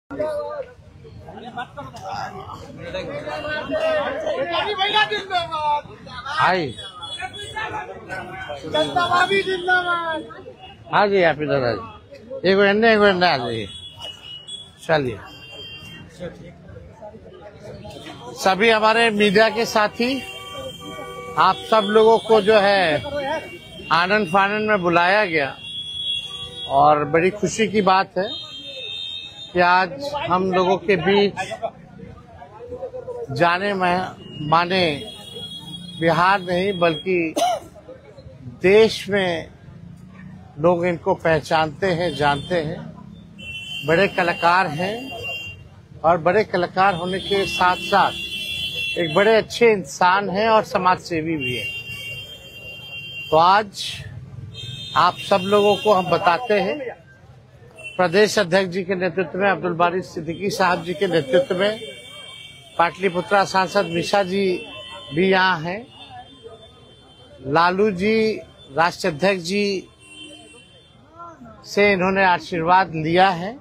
हाय हाँ जी आप इधर आइए, एक मिनट आ जाइए। चलिए सभी हमारे मीडिया के साथी, आप सब लोगों को जो है आनंद फानंद में बुलाया गया और बड़ी खुशी की बात है कि आज हम लोगों के बीच जाने माने बिहार नहीं बल्कि देश में लोग इनको पहचानते हैं, जानते हैं। बड़े कलाकार हैं और बड़े कलाकार होने के साथ साथ एक बड़े अच्छे इंसान हैं और समाज सेवी भी हैं। तो आज आप सब लोगों को हम बताते हैं, प्रदेश अध्यक्ष जी के नेतृत्व में, अब्दुल बारी सिद्दीकी साहब जी के नेतृत्व में, पाटलिपुत्रा सांसद मिशा जी भी यहाँ हैं, लालू जी राष्ट्रीय अध्यक्ष जी से इन्होंने आशीर्वाद लिया है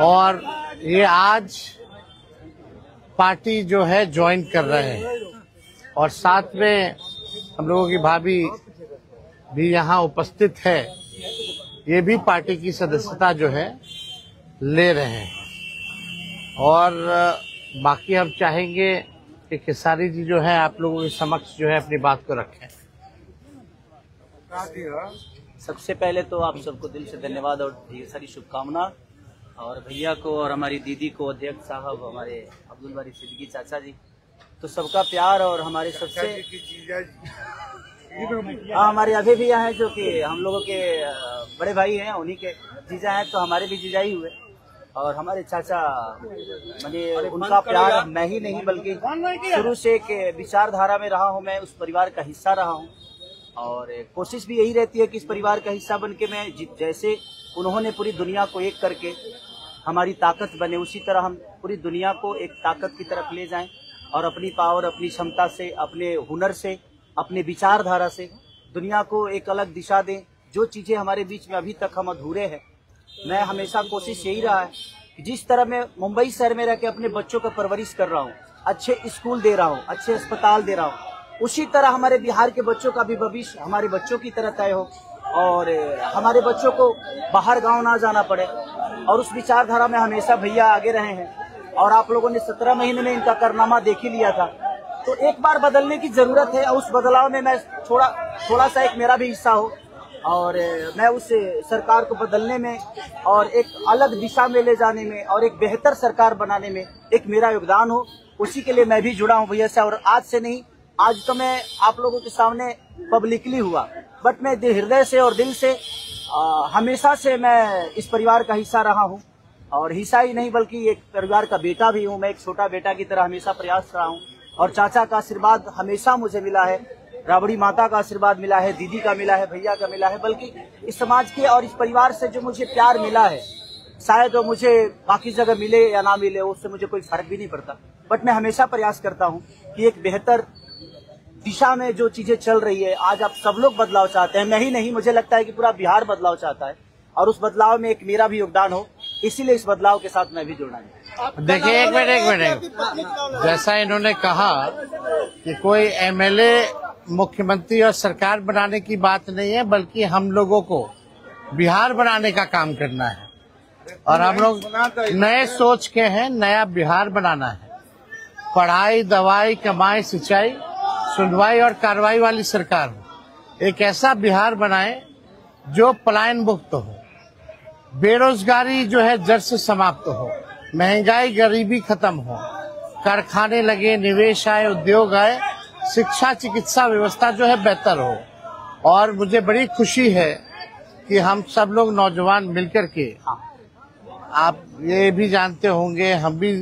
और ये आज पार्टी जो है ज्वाइन कर रहे हैं और साथ में हम लोगों की भाभी भी यहाँ उपस्थित है, ये भी पार्टी की सदस्यता जो है ले रहे हैं। और बाकी हम चाहेंगे कि खेसारी जी जो है आप लोगों के समक्ष जो है अपनी बात को रखें। सबसे पहले तो आप सबको दिल से धन्यवाद और ढेर सारी शुभकामना, और भैया को और हमारी दीदी को, अध्यक्ष साहब, हमारे अब्दुल बारी सिद्दीकी चाचा जी, तो सबका प्यार और हमारे सबसे हमारे अभी भी हैं जो कि हम लोगों के बड़े भाई हैं, उन्हीं के जीजा हैं, तो हमारे भी जीजा ही हुए। और हमारे चाचा मैंने उनका प्यार मैं ही नहीं बल्कि शुरू से एक विचारधारा में रहा हूँ, मैं उस परिवार का हिस्सा रहा हूँ और कोशिश भी यही रहती है कि इस परिवार का हिस्सा बन के मैं जैसे उन्होंने पूरी दुनिया को एक करके हमारी ताकत बने, उसी तरह हम पूरी दुनिया को एक ताकत की तरफ ले जाएं और अपनी पावर, अपनी क्षमता से, अपने हुनर से, अपने विचारधारा से दुनिया को एक अलग दिशा दें। जो चीजें हमारे बीच में अभी तक हम अधूरे हैं, मैं हमेशा कोशिश यही रहा है कि जिस तरह मैं मुंबई शहर में रह के अपने बच्चों का परवरिश कर रहा हूँ, अच्छे स्कूल दे रहा हूँ, अच्छे अस्पताल दे रहा हूँ, उसी तरह हमारे बिहार के बच्चों का भी भविष्य हमारे बच्चों की तरह तय हो और हमारे बच्चों को बाहर गांव ना जाना पड़े। और उस विचारधारा में हमेशा भैया आगे रहे हैं और आप लोगों ने 17 महीने में इनका कारनामा देख ही लिया था। तो एक बार बदलने की जरूरत है और उस बदलाव में मैं थोड़ा सा एक मेरा भी हिस्सा हो और मैं उस सरकार को बदलने में और एक अलग दिशा में ले जाने में और एक बेहतर सरकार बनाने में एक मेरा योगदान हो, उसी के लिए मैं भी जुड़ा हूँ भैया से। और आज से नहीं, आज तो मैं आप लोगों के सामने पब्लिकली हुआ, बट मैं हृदय से और दिल से हमेशा से मैं इस परिवार का हिस्सा रहा हूँ और हिस्सा ही नहीं बल्कि एक परिवार का बेटा भी हूँ। मैं एक छोटा बेटा की तरह हमेशा प्रयास रहा हूँ और चाचा का आशीर्वाद हमेशा मुझे मिला है, राबड़ी माता का आशीर्वाद मिला है, दीदी का मिला है, भैया का मिला है, बल्कि इस समाज के और इस परिवार से जो मुझे प्यार मिला है, शायद वो मुझे बाकी जगह मिले या ना मिले, उससे मुझे कोई फर्क भी नहीं पड़ता। बट मैं हमेशा प्रयास करता हूँ कि एक बेहतर दिशा में जो चीजें चल रही है, आज आप सब लोग बदलाव चाहते हैं, मैं ही नहीं, मुझे लगता है कि पूरा बिहार बदलाव चाहता है और उस बदलाव में एक मेरा भी योगदान हो, इसीलिए इस बदलाव के साथ मैं भी जुड़ना है। देखिए एक मिनट, जैसा इन्होंने कहा कि कोई एमएलए मुख्यमंत्री और सरकार बनाने की बात नहीं है, बल्कि हम लोगों को बिहार बनाने का काम करना है और हम लोग नए सोच के हैं, नया बिहार बनाना है। पढ़ाई, दवाई, कमाई, सिंचाई, सुनवाई और कार्रवाई वाली सरकार हो। एक ऐसा बिहार बनाए जो पलायन मुक्त हो, बेरोजगारी जो है जड़ से समाप्त हो, महंगाई गरीबी खत्म हो, कारखाने लगे, निवेश आए, उद्योग आए, शिक्षा चिकित्सा व्यवस्था जो है बेहतर हो। और मुझे बड़ी खुशी है कि हम सब लोग नौजवान मिलकर के, आप ये भी जानते होंगे, हम भी,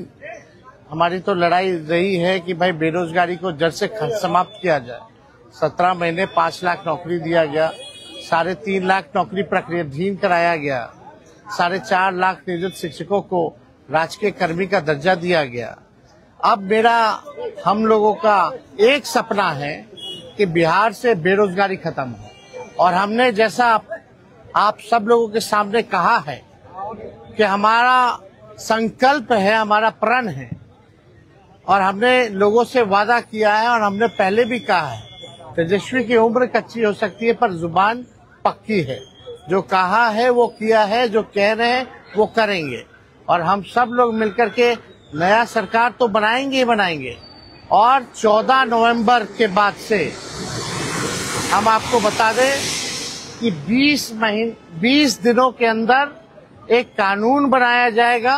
हमारी तो लड़ाई रही है कि भाई बेरोजगारी को जड़ से समाप्त किया जाए। 17 महीने 5 लाख नौकरी दिया गया, 3.5 लाख नौकरी प्रक्रियाधीन कराया गया, 4.5 लाख नियोजित शिक्षकों को राजकीय कर्मी का दर्जा दिया गया। अब मेरा, हम लोगों का एक सपना है कि बिहार से बेरोजगारी खत्म हो और हमने जैसा आप सब लोगों के सामने कहा है कि हमारा संकल्प है, हमारा प्रण है और हमने लोगों से वादा किया है और हमने पहले भी कहा है, तेजस्वी की उम्र कच्ची हो सकती है पर जुबान पक्की है। जो कहा है वो किया है, जो कह रहे हैं वो करेंगे और हम सब लोग मिलकर के नया सरकार तो बनाएंगे ही बनाएंगे। और 14 नवंबर के बाद से हम आपको बता दें कि 20 दिनों के अंदर एक कानून बनाया जाएगा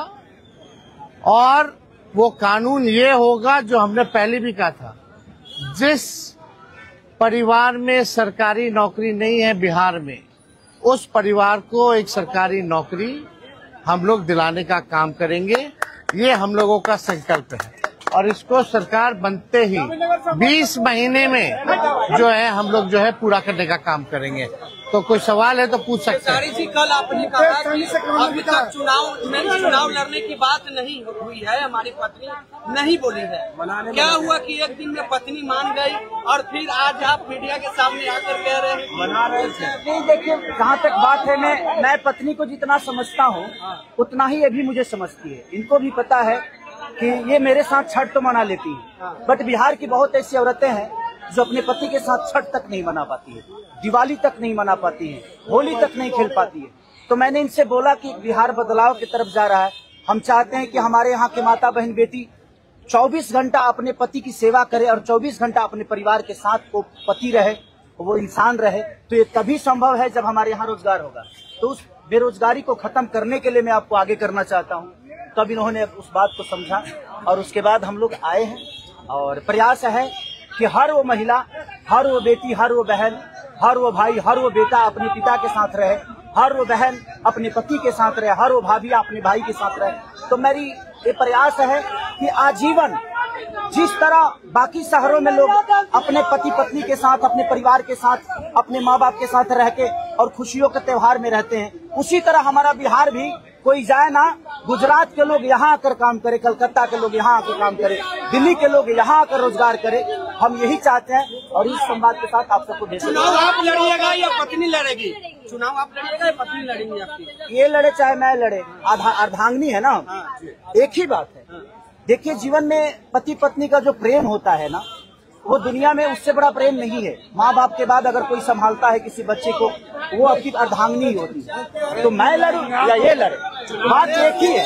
और वो कानून ये होगा जो हमने पहले भी कहा था, जिस परिवार में सरकारी नौकरी नहीं है बिहार में, उस परिवार को एक सरकारी नौकरी हम लोग दिलाने का काम करेंगे। ये हम लोगों का संकल्प है और इसको सरकार बनते ही 20 महीने में जो है हम लोग जो है पूरा करने का काम करेंगे। तो कोई सवाल है तो पूछ सकते हैं। जी, कल आपने कहा कि अभी तक चुनाव लड़ने की बात नहीं हुई है, हमारी पत्नी नहीं बोली है। क्या हुआ कि एक दिन में पत्नी मान गई और फिर आज आप मीडिया के सामने आकर कह रहे हैं मना रहे थे? देखिए, जहाँ तक बात है, मैं पत्नी को जितना समझता हूँ उतना ही ये भी मुझे समझती है। इनको भी पता है कि ये मेरे साथ छठ तो मना लेती है, बट बिहार की बहुत ऐसी औरतें हैं जो अपने पति के साथ छठ तक नहीं मना पाती है, दिवाली तक नहीं मना पाती है, होली तक नहीं खेल पाती है। तो मैंने इनसे बोला कि बिहार बदलाव की तरफ जा रहा है। हम चाहते हैं कि हमारे यहाँ के माता बहन बेटी 24 घंटा अपने पति की सेवा करे और 24 घंटा अपने परिवार के साथ वो पति रहे, वो इंसान रहे। तो ये तभी संभव है जब हमारे यहाँ रोजगार होगा। तो उस बेरोजगारी को खत्म करने के लिए मैं आपको आगे करना चाहता हूँ। तब इन्होंने उस बात को समझा और उसके बाद हम लोग आए हैं और प्रयास है कि हर वो महिला, हर वो बेटी, हर वो बहन, हर वो भाई, हर वो बेटा अपने पिता के साथ रहे, हर वो बहन अपने पति के साथ रहे, हर वो भाभी अपने भाई के साथ रहे। तो मेरी ये प्रयास है कि आजीवन जिस तरह बाकी शहरों में लोग अपने पति पत्नी के साथ, अपने परिवार के साथ, अपने माँ बाप के साथ रह के और खुशियों के त्योहार में रहते हैं, उसी तरह हमारा बिहार भी कोई जाए ना, गुजरात के लोग यहाँ आकर काम करे, कलकत्ता के लोग यहाँ आकर काम करे, दिल्ली के लोग यहाँ आकर रोजगार करे। हम यही चाहते हैं और इस संवाद के साथ आप सबको भेज। चुनाव आप लड़िएगा या पत्नी लड़ेगी? चुनाव आप लड़िएगा या पत्नी लड़ेंगी आपकी? ये लड़े चाहे मैं लड़े, अर्धांगिनी है ना, एक ही बात है। देखिए, जीवन में पति पत्नी का जो प्रेम होता है ना, वो दुनिया में उससे बड़ा प्रेम नहीं है। माँ बाप के बाद अगर कोई संभालता है किसी बच्चे को, वो आपकी अर्धांगिनी ही होती है। तो मैं लड़ूं या ये लड़े, बात एक ही है।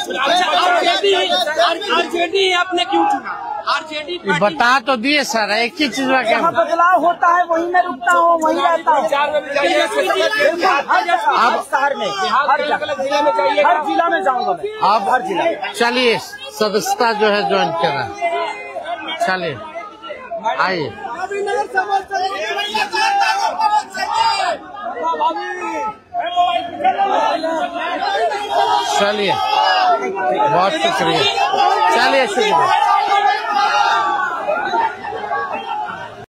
आरजेडी आपने क्यों चुना? आरजेडी बता तो दिए सर, एक ही चीज में क्या बदलाव होता है वहीं मैं रुकता हूँ, वहीं रहता हूँ। अब शहर में, हर जिला में जाऊंगा मैं। अब हर जिला चलिए, सदस्यता जो है ज्वाइन करना, चलिए आइए। चलिए, बहुत शुक्रिया, चलिए शुक्रिया।